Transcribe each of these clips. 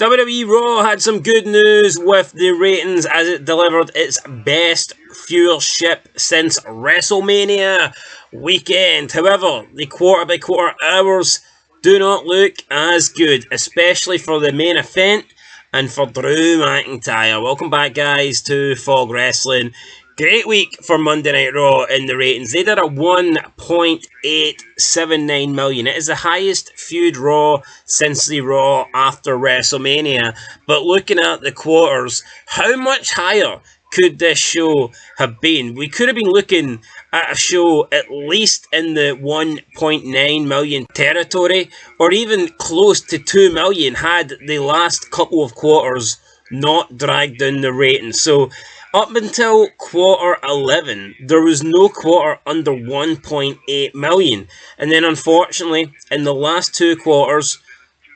WWE Raw had some good news with the ratings as it delivered its best viewership since WrestleMania weekend. However, the quarter-by-quarter hours do not look as good, especially for the main event and for Drew McIntyre. Welcome back, guys, to Fog Wrestling. Great week for Monday Night Raw in the ratings. They did a 1.879 million. It is the highest viewed Raw since the Raw after WrestleMania. But looking at the quarters, how much higher could this show have been? We could have been looking at a show at least in the 1.9 million territory, or even close to 2 million had the last couple of quarters not dragged down the ratings. So up until quarter 11, there was no quarter under 1.8 million. And then unfortunately, in the last two quarters,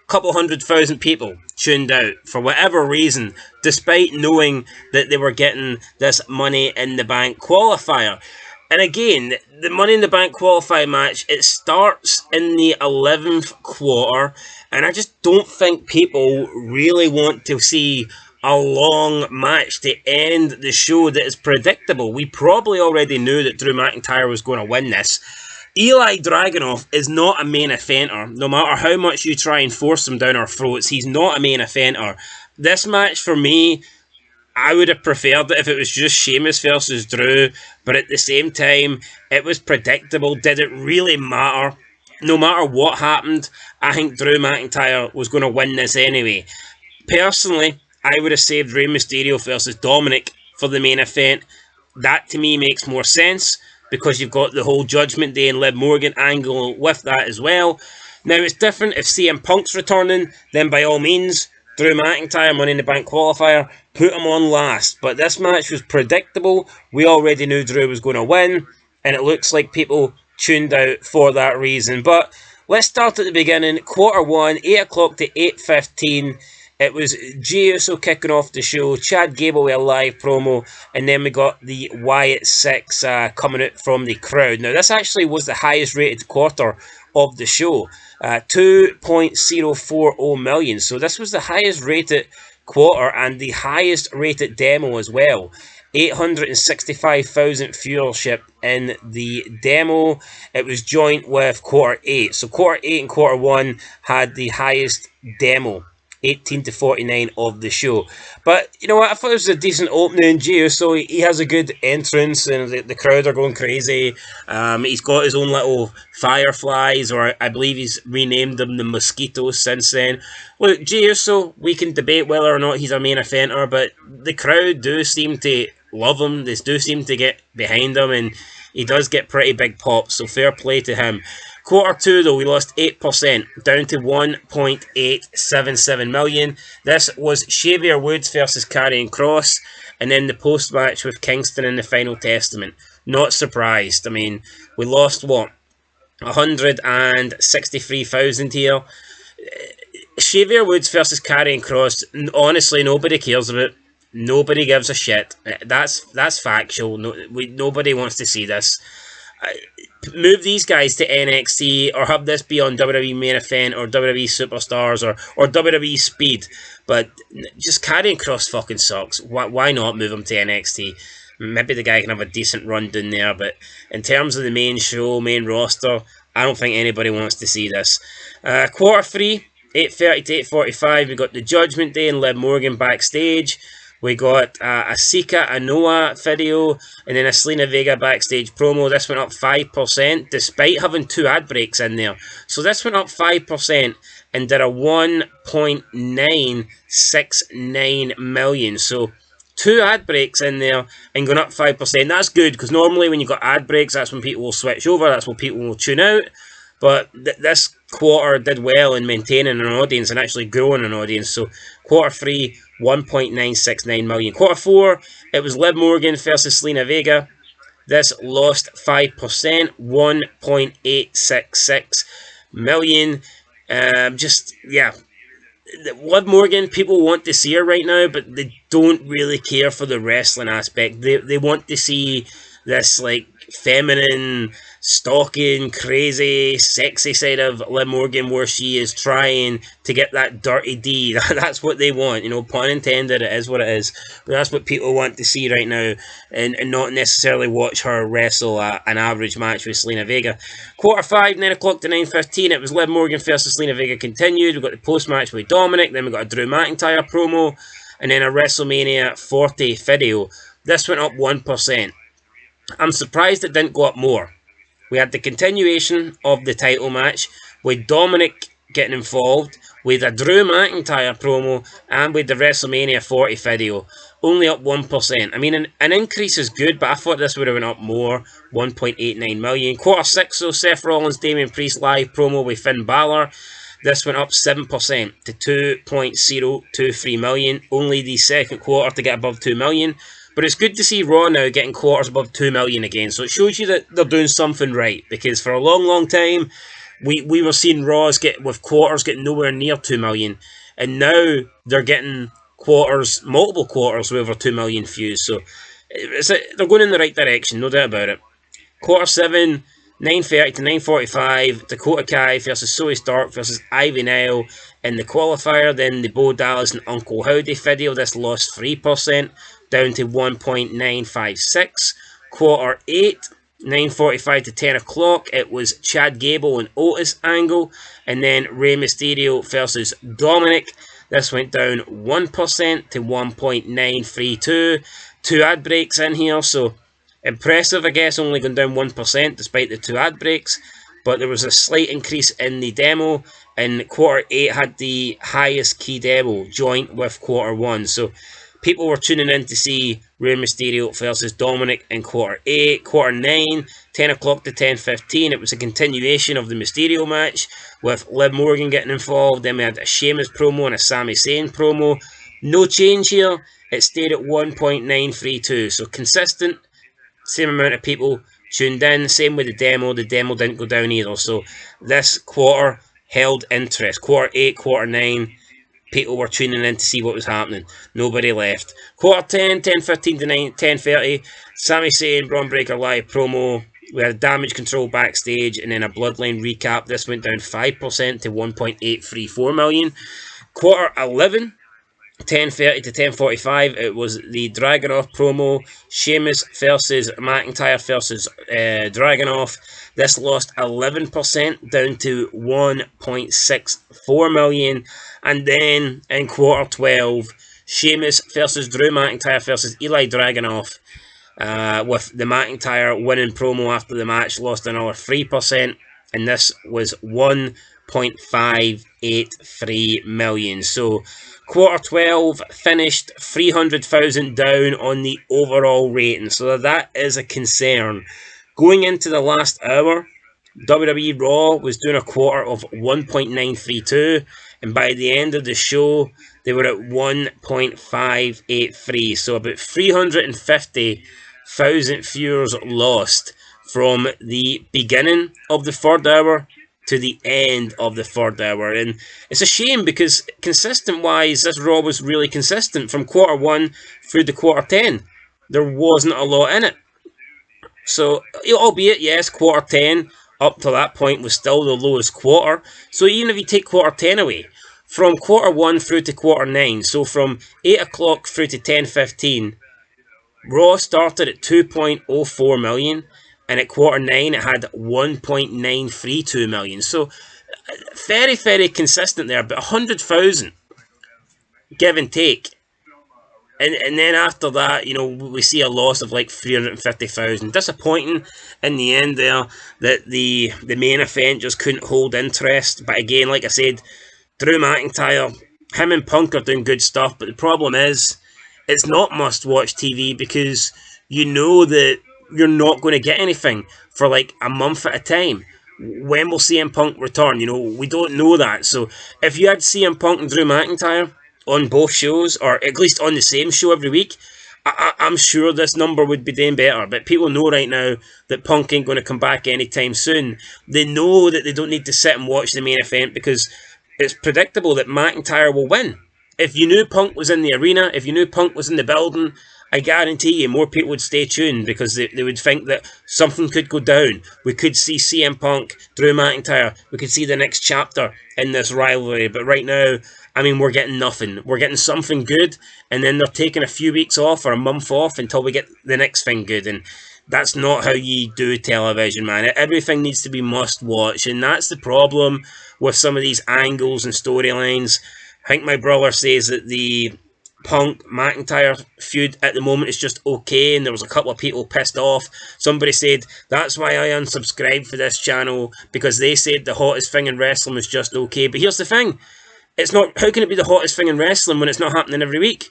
a couple 100,000 people tuned out for whatever reason, despite knowing that they were getting this Money in the Bank qualifier. And again, the Money in the Bank qualifier match, it starts in the 11th quarter, and I just don't think people really want to see a long match to end the show that is predictable. We probably already knew that Drew McIntyre was going to win this. Eli Dragunov is not a main eventer. No matter how much you try and force him down our throats, he's not a main eventer. This match, for me, I would have preferred it if it was just Sheamus versus Drew, but at the same time, it was predictable. Did it really matter? No matter what happened, I think Drew McIntyre was going to win this anyway. Personally, I would have saved Rey Mysterio versus Dominic for the main event. That to me makes more sense because you've got the whole Judgment Day and Liv Morgan angle with that as well. Now it's different if CM Punk's returning, then by all means, Drew McIntyre, Money in the Bank qualifier, put him on last. But this match was predictable. We already knew Drew was going to win, and it looks like people tuned out for that reason. But let's start at the beginning. Quarter 1, 8 o'clock to 8:15. It was Jey Uso kicking off the show, Chad Gable with a live promo, and then we got the Wyatt 6 coming out from the crowd. Now, this actually was the highest rated quarter of the show, 2.040 million. So this was the highest rated quarter and the highest rated demo as well. 865,000 viewership in the demo. It was joint with quarter 8. So quarter 8 and quarter 1 had the highest demo. 18 to 49 of the show. But you know what, I thought it was a decent opening. Jey Uso, he has a good entrance and the crowd are going crazy. He's got his own little fireflies, or I believe he's renamed them the mosquitoes since then. Look, Jey Uso, we can debate whether or not he's a main eventer, but the crowd do seem to love him. They do seem to get behind him, and he does get pretty big pops, so fair play to him. Quarter 2, though, we lost 8%, down to 1.877 million. This was Xavier Woods versus Karrion Kross, and then the post-match with Kingston in the Final Testament. Not surprised. I mean, we lost, 163,000 here. Xavier Woods versus Karrion Kross, honestly, nobody cares about. Nobody gives a shit. That's factual. Nobody wants to see this. Move these guys to NXT or have this be on WWE Main Event or WWE Superstars or WWE Speed, but just Karrion Kross fucking sucks. Why not move him to NXT? Maybe the guy can have a decent run down there, but in terms of the main show, main roster, I don't think anybody wants to see this. Quarter 3, 8:30 to 8:45, we got the Judgment Day and Liv Morgan backstage. We got a Sika Anoa video and then a Selena Vega backstage promo. This went up 5% despite having 2 ad breaks in there. So this went up 5% and did a 1.969 million. So 2 ad breaks in there and going up 5%. That's good because normally when you've got ad breaks, that's when people will switch over. That's when people will tune out. But this quarter did well in maintaining an audience and actually growing an audience. So quarter 3, 1.969 million. Quarter 4, it was Liv Morgan versus Selena Vega. This lost 5%, 1.866 million. Liv Morgan, people want to see her right now, but they don't really care for the wrestling aspect. They want to see this like feminine, stalking, crazy, sexy side of Liv Morgan, where she is trying to get that dirty D. That's what they want, pun intended. It is what it is, but that's what people want to see right now, and not necessarily watch her wrestle an average match with Selena Vega. Quarter 5, 9 o'clock to 9:15. It was Liv Morgan versus Selena Vega continued. We got the post match with Dominic. Then we got a Drew McIntyre promo, and then a WrestleMania 40 video. This went up 1%. I'm surprised it didn't go up more. We had the continuation of the title match with Dominic getting involved, with a Drew McIntyre promo, and with the WrestleMania 40 video. Only up 1%. I mean, an increase is good, but I thought this would have went up more. 1.89 million. Quarter 6, so Seth Rollins, Damian Priest live promo with Finn Balor. This went up 7% to 2.023 million. Only the second quarter to get above 2 million. But it's good to see Raw now getting quarters above 2 million again. So it shows you that they're doing something right. Because for a long, long time, we were seeing Raws with quarters getting nowhere near 2 million. And now they're getting quarters, multiple quarters with over 2 million views. So they're going in the right direction, no doubt about it. Quarter 7, 9:30 to 9:45, Dakota Kai versus Zoe Stark versus Ivy Nile in the qualifier. Then the Bo Dallas and Uncle Howdy video. This lost 3%, down to 1.956. Quarter 8, 9:45 to 10 o'clock, it was Chad Gable and Otis Angle. And then Rey Mysterio versus Dominic. This went down 1% to 1.932. 2 ad breaks in here, so impressive, I guess, only going down 1% despite the 2 ad breaks. But there was a slight increase in the demo, and quarter 8 had the highest key demo, joint with quarter 1. So people were tuning in to see Rey Mysterio versus Dominic in quarter 8. Quarter 9, 10 o'clock to 10:15. It was a continuation of the Mysterio match with Liv Morgan getting involved. Then we had a Sheamus promo and a Sami Zayn promo. No change here. It stayed at 1.932. So consistent. Same amount of people tuned in. Same with the demo. The demo didn't go down either. So this quarter held interest. Quarter 8, quarter 9. People were tuning in to see what was happening. Nobody left. Quarter 10, 10:15 to 10:30. Sami Zayn, Braun Breaker live promo. We had a Damage Control backstage and then a Bloodline recap. This went down 5% to 1.834 million. Quarter 11, 10:30 to 10:45. It was the Dragunov promo. Sheamus versus McIntyre versus Dragunov. This lost 11%, down to 1.64 million. And then in quarter 12, Sheamus versus Drew McIntyre versus Eli Dragunov. With the McIntyre winning promo after the match, lost another 3%. And this was 1.583 million. So quarter 12 finished 300,000 down on the overall rating. So that is a concern. Going into the last hour, WWE Raw was doing a quarter of 1.932, and by the end of the show, they were at 1.583. So about 350,000 viewers lost from the beginning of the third hour to the end of the third hour. And it's a shame because consistent-wise, this Raw was really consistent from quarter 1 through to quarter 10. There wasn't a lot in it. So, albeit, yes, quarter 10 up to that point was still the lowest quarter. So even if you take quarter 10 away, from quarter 1 through to quarter 9, so from 8 o'clock through to 10:15, Raw started at 2.04 million, and at quarter 9 it had 1.932 million. So very, very consistent there, but 100,000, give and take. And then after that, we see a loss of like 350,000. Disappointing in the end there that the main event just couldn't hold interest. But again, like I said, Drew McIntyre, him and Punk are doing good stuff. But the problem is, it's not must-watch TV because you know that you're not going to get anything for like a month at a time. When will CM Punk return? We don't know that. So if you had CM Punk and Drew McIntyre on both shows, or at least on the same show every week, I'm sure this number would be doing better. But people know right now that Punk ain't going to come back anytime soon. They know that they don't need to sit and watch the main event because it's predictable that McIntyre will win. If you knew Punk was in the arena, if you knew Punk was in the building, I guarantee you more people would stay tuned because they would think that something could go down. We could see CM Punk, Drew McIntyre. We could see the next chapter in this rivalry. But right now, I mean, we're getting nothing. We're getting something good, and then they're taking a few weeks off or a month off until we get the next thing good. And that's not how you do television, man. Everything needs to be must watch, and that's the problem with some of these angles and storylines. I think my brother says that the Punk McIntyre feud at the moment is just okay, and there was a couple of people pissed off. Somebody said that's why I unsubscribed for this channel because they said the hottest thing in wrestling was just okay. But here's the thing: it's not. How can it be the hottest thing in wrestling when it's not happening every week?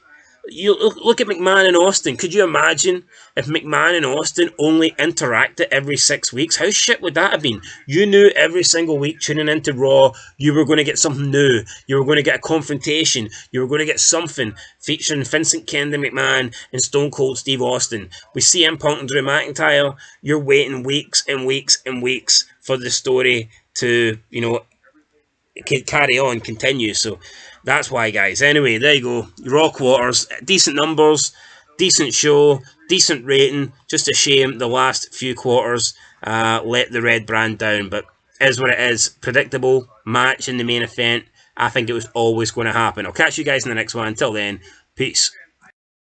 You look at McMahon and Austin. Could you imagine if McMahon and Austin only interacted every 6 weeks? How shit would that have been? You knew every single week tuning into Raw, you were going to get something new. You were going to get a confrontation. You were going to get something featuring Vincent Kennedy McMahon and Stone Cold Steve Austin. With CM Punk and Drew McIntyre, you're waiting weeks and weeks and weeks for the story to, carry on, continue. So that's why, guys. Anyway, there you go. Raw quarters, decent numbers, decent show, decent rating. Just a shame the last few quarters let the red brand down, but is what it is. Predictable match in the main event. I think it was always going to happen. I'll catch you guys in the next one. Until then, peace.